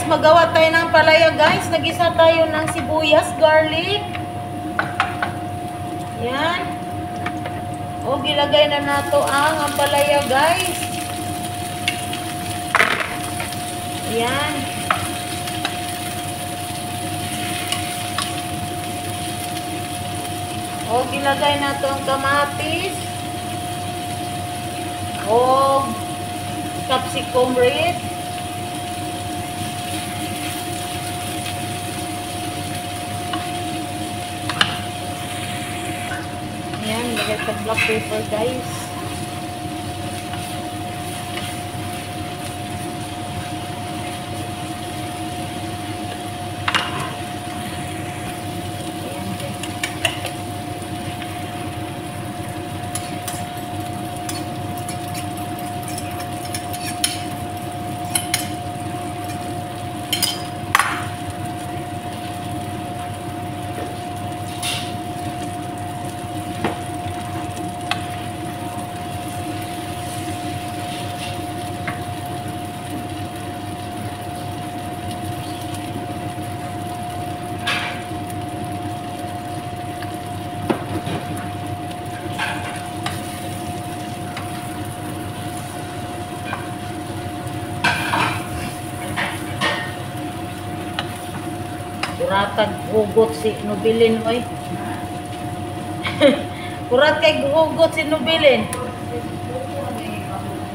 magawa tayo ng palaya guys. Nagisa tayo ng sibuyas, garlic. Yan. O, gilagay na nato ang palaya guys. Yan. O, gilagay nato ang kamatis. O, capsicum red. Yan, lagay sa black pepper guys. Kuratag hugot si Nobilin oy. Kurat kay hugot si Nobilin.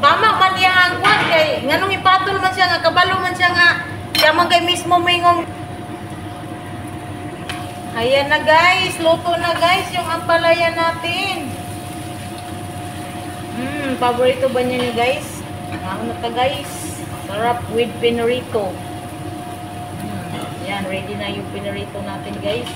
Tama man niya ang kwan kay nganong ipatol man siya nga kabalo man siya nga siya man kay mismo mingong. Ayan na guys, luto na guys yung ampalaya natin. Paborito ba niya ni guys? Ano na ta guys? Sarap with pinarito. Yan, ready na yung pinarito natin guys.